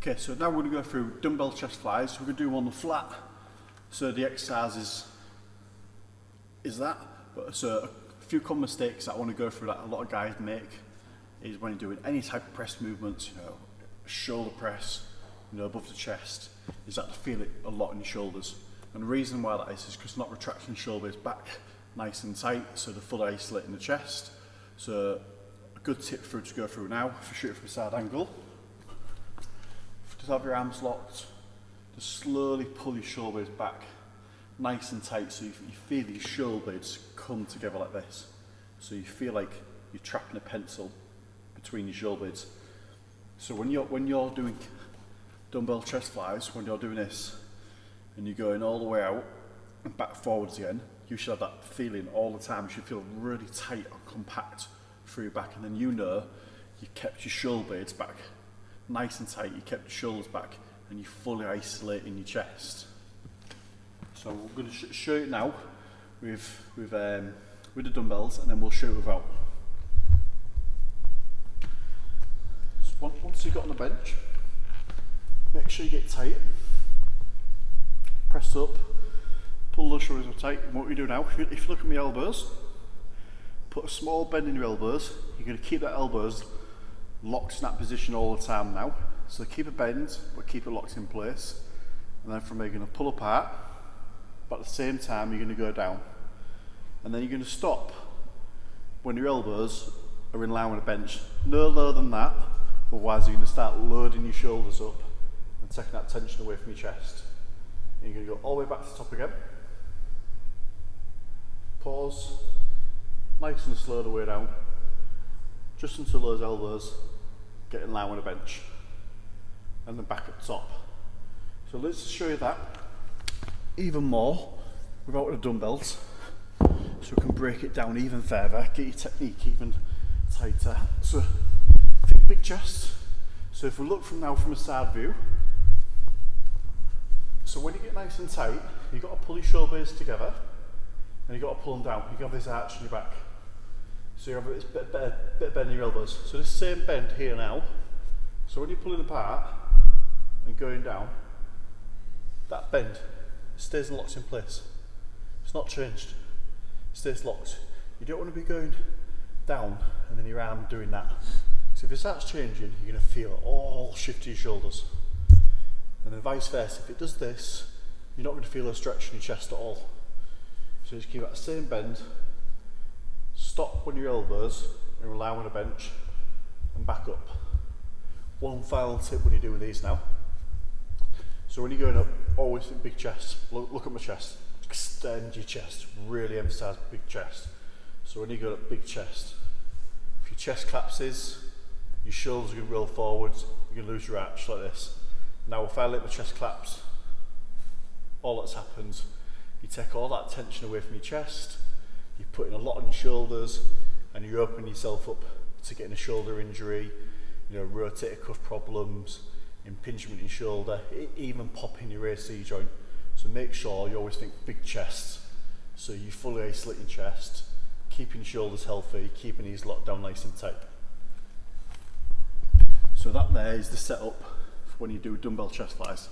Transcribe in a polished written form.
Okay, so now we're going to go through dumbbell chest flies. We're going to do them on the flat. So the exercise is that. But so a few common mistakes that I want to go through that a lot of guys make is when you're doing any type of press movements, shoulder press, above the chest, is that to feel it a lot in your shoulders. And the reason why that is because not retracting the shoulders back nice and tight, so they're fully isolating the chest. So a good tip for it to go through now, if you shoot it from a side angle, just have your arms locked, just slowly pull your shoulders back nice and tight, so you feel your shoulder blades come together like this. So you feel like you're trapping a pencil between your shoulder blades. So when you're doing dumbbell chest flies, when you're doing this and you're going all the way out and back forwards again, you should have that feeling all the time. You should feel really tight and compact through your back, and then you kept your shoulder blades back nice and tight, you kept your shoulders back, and you're fully isolating your chest. So we're going to show it now with the dumbbells, and then we'll show it without. So once you've got on the bench, make sure you get tight, press up, pull those shoulders up tight. And what we do now, if you look at my elbows, put a small bend in your elbows. You're going to keep that elbows locked in that position all the time now. So keep a bend, but keep it locked in place. And then from there, you're going to pull apart, but at the same time, you're going to go down. And then you're going to stop when your elbows are in line with the bench. No lower than that, otherwise you're going to start loading your shoulders up and taking that tension away from your chest. And you're going to go all the way back to the top again. Pause, nice and slow the way down, just until those elbows get in line with the bench, and then back at the top. So let's show you that even more without the dumbbells, so we can break it down even further, get your technique even tighter. So think big chest. So if we look from a side view, so when you get nice and tight, you've got to pull your shoulders together, and you've got to pull them down. You can have this arch in your back. So you have this bit of bend in your elbows. So this same bend here now. So when you're pulling apart and going down, that bend stays locked in place. It's not changed. It stays locked. You don't want to be going down and then your arm doing that. So if it starts changing, you're going to feel it all shift to your shoulders. And then vice versa. If it does this, you're not going to feel a stretch in your chest at all. So just keep that same bend. Stop when your elbows are in line with the bench and back up. One final tip when you're doing these now. So when you're going up, always think big chest. Look at my chest. Extend your chest. Really emphasize big chest. So when you go up, big chest. If your chest collapses, your shoulders are going to roll forwards. You're going to lose your arch like this. Now if I let my chest collapse, all that's happened, you take all that tension away from your chest. You're putting a lot on your shoulders, and you're opening yourself up to getting a shoulder injury, rotator cuff problems, impingement in your shoulder, even popping your AC joint. So make sure you always think big chest, so you fully isolate your chest, keeping your shoulders healthy, keeping these locked down nice and tight. So that there is the setup for when you do dumbbell chest flies.